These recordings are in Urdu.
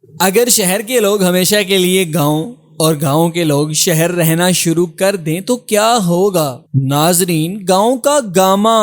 اگر شہر کے لوگ ہمیشہ کے لیے گاؤں اور گاؤں کے لوگ شہر رہنا شروع کر دیں تو کیا ہوگا؟ ناظرین، گاؤں کا گاما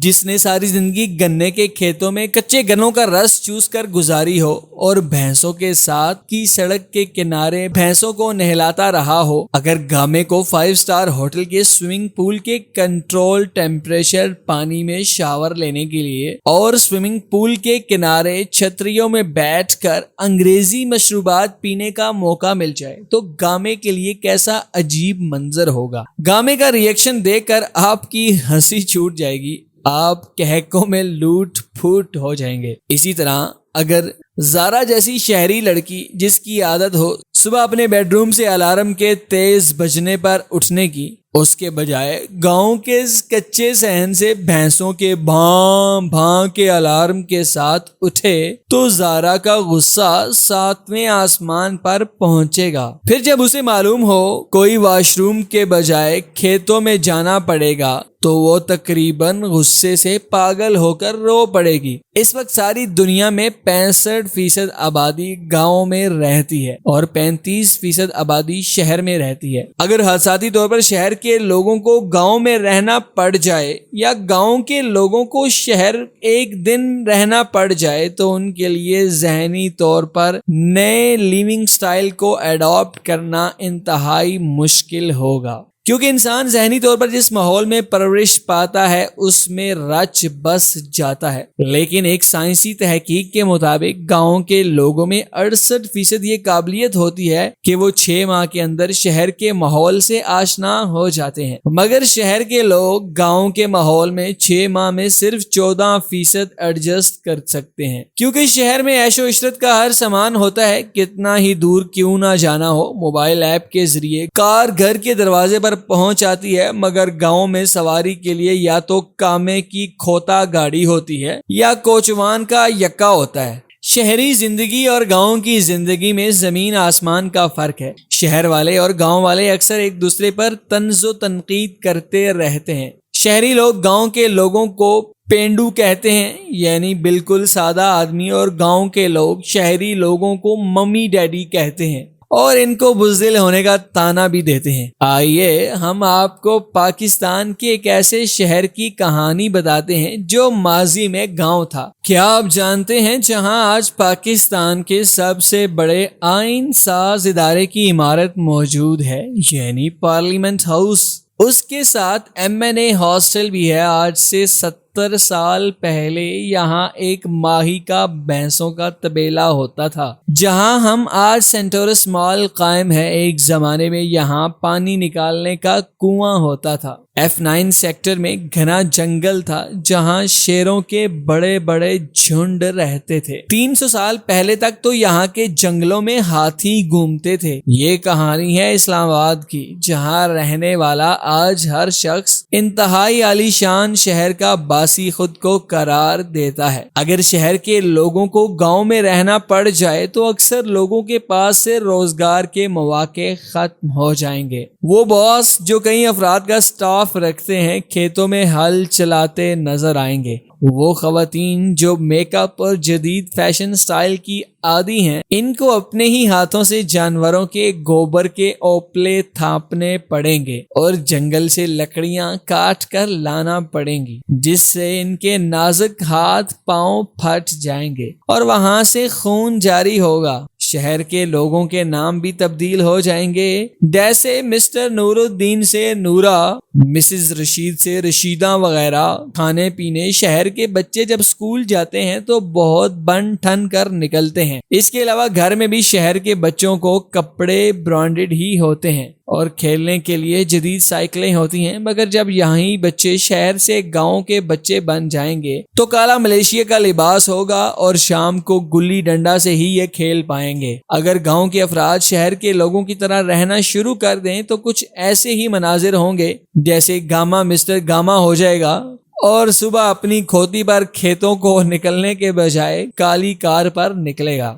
جس نے ساری زندگی گنے کے کھیتوں میں کچے گنوں کا رس چوس کر گزاری ہو اور بھینسوں کے ساتھ کی سڑک کے کنارے بھینسوں کو نہلاتا رہا ہو، اگر گامے کو 5 اسٹار ہوٹل کے سوئمنگ پول کے کنٹرول ٹیمپریچر پانی میں شاور لینے کے لیے اور سوئمنگ پول کے کنارے چھتریوں میں بیٹھ کر انگریزی مشروبات پینے کا موقع مل جائے تو گامے کے لیے کیسا عجیب منظر ہوگا۔ گامے کا ریئیکشن دیکھ کر آپ کی ہنسی چھوٹ جائے گی، آپ کہکوں میں لوٹ پھوٹ ہو جائیں گے۔ اسی طرح اگر زارا جیسی شہری لڑکی جس کی عادت ہو صبح اپنے بیڈ روم سے الارم کے تیز بجنے پر اٹھنے کی، اس کے بجائے گاؤں کے کچے صحن سے بھینسوں کے بھاں بھاں کے الارم کے ساتھ اٹھے تو زارا کا غصہ 7ویں آسمان پر پہنچے گا۔ پھر جب اسے معلوم ہو کوئی واش روم کے بجائے کھیتوں میں جانا پڑے گا تو وہ تقریباً غصے سے پاگل ہو کر رو پڑے گی۔ اس وقت ساری دنیا میں 65% آبادی گاؤں میں رہتی ہے اور 35% آبادی شہر میں رہتی ہے۔ اگر حادثاتی طور پر شہر کے لوگوں کو گاؤں میں رہنا پڑ جائے یا گاؤں کے لوگوں کو شہر ایک دن رہنا پڑ جائے تو ان کے لیے ذہنی طور پر نئے لیونگ سٹائل کو اڈاپٹ کرنا انتہائی مشکل ہوگا، کیونکہ انسان ذہنی طور پر جس ماحول میں پرورش پاتا ہے اس میں رچ بس جاتا ہے۔ لیکن ایک سائنسی تحقیق کے مطابق گاؤں کے لوگوں میں 68% یہ قابلیت ہوتی ہے کہ وہ 6 ماہ کے اندر شہر کے ماحول سے آشنا ہو جاتے ہیں، مگر شہر کے لوگ گاؤں کے ماحول میں 6 ماہ میں صرف 14% ایڈجسٹ کر سکتے ہیں، کیونکہ شہر میں عیش و عشرت کا ہر سامان ہوتا ہے۔ کتنا ہی دور کیوں نہ جانا ہو، موبائل ایپ کے ذریعے کار گھر کے دروازے پر پہنچ آتی ہے، مگر گاؤں میں سواری کے لیے یا تو کامے کی کھوتا گاڑی ہوتی ہے یا کوچوان کا یکا ہوتا ہے۔ شہری زندگی اور گاؤں کی زندگی میں زمین آسمان کا فرق ہے۔ شہر والے اور گاؤں والے اکثر ایک دوسرے پر طنز و تنقید کرتے رہتے ہیں۔ شہری لوگ گاؤں کے لوگوں کو پینڈو کہتے ہیں، یعنی بالکل سادہ آدمی، اور گاؤں کے لوگ شہری لوگوں کو ممی ڈیڈی کہتے ہیں اور ان کو بزدل ہونے کا طعنہ بھی دیتے ہیں۔ آئیے ہم آپ کو پاکستان کے ایک ایسے شہر کی کہانی بتاتے ہیں جو ماضی میں گاؤں تھا۔ کیا آپ جانتے ہیں جہاں آج پاکستان کے سب سے بڑے آئین ساز ادارے کی عمارت موجود ہے، یعنی پارلیمنٹ ہاؤس، اس کے ساتھ M&A ہاسٹل بھی ہے۔ آج سے 70 سال پہلے یہاں ایک ماہی کا بھینسوں کا طبیلہ ہوتا تھا جہاں ہم آج سینٹورس مال قائم ہے۔ ایک زمانے میں یہاں پانی نکالنے کا کنواں ہوتا تھا۔ F9 سیکٹر میں گھنا جنگل تھا جہاں شیروں کے بڑے بڑے جھنڈ رہتے تھے۔ 300 سال پہلے تک تو یہاں کے جنگلوں میں ہاتھی گھومتے تھے۔ یہ کہانی ہے اسلام آباد کی، جہاں رہنے والا آج ہر شخص انتہائی عالی شان شہر کا باسی خود کو قرار دیتا ہے۔ اگر شہر کے لوگوں کو گاؤں میں رہنا پڑ جائے تو اکثر لوگوں کے پاس سے روزگار کے مواقع ختم ہو جائیں گے۔ وہ باس جو کئی افراد کا سٹاف رکھتے ہیں کھیتوں میں ہل چلاتے نظر آئیں گے۔ وہ خواتین جو میک اپ اور جدید فیشن سٹائل کی عادی ہیں، ان کو اپنے ہی ہاتھوں سے جانوروں کے گوبر کے اوپلے تھاپنے پڑیں گے اور جنگل سے لکڑیاں کاٹ کر لانا پڑیں گی، جس سے ان کے نازک ہاتھ پاؤں پھٹ جائیں گے اور وہاں سے خون جاری ہوگا۔ شہر کے لوگوں کے نام بھی تبدیل ہو جائیں گے، جیسے مسٹر نور الدین سے نورا، مسز رشید سے رشیدہ وغیرہ۔ کھانے پینے شہر کے بچے جب سکول جاتے ہیں تو بہت بن ٹھن کر نکلتے ہیں۔ اس کے علاوہ گھر میں بھی شہر کے بچوں کو کپڑے برانڈڈ ہی ہوتے ہیں اور کھیلنے کے لیے جدید سائیکلیں ہوتی ہیں، مگر جب یہاں بچے شہر سے گاؤں کے بچے بن جائیں گے تو کالا ملیشیا کا لباس ہوگا اور شام کو گلی ڈنڈا سے ہی یہ کھیل پائیں گے۔ اگر گاؤں کے افراد شہر کے لوگوں کی طرح رہنا شروع کر دیں تو کچھ ایسے ہی مناظر ہوں گے، جیسے گاما مسٹر گاما ہو جائے گا اور صبح اپنی کھوتی پر کھیتوں کو نکلنے کے بجائے کالی کار پر نکلے گا۔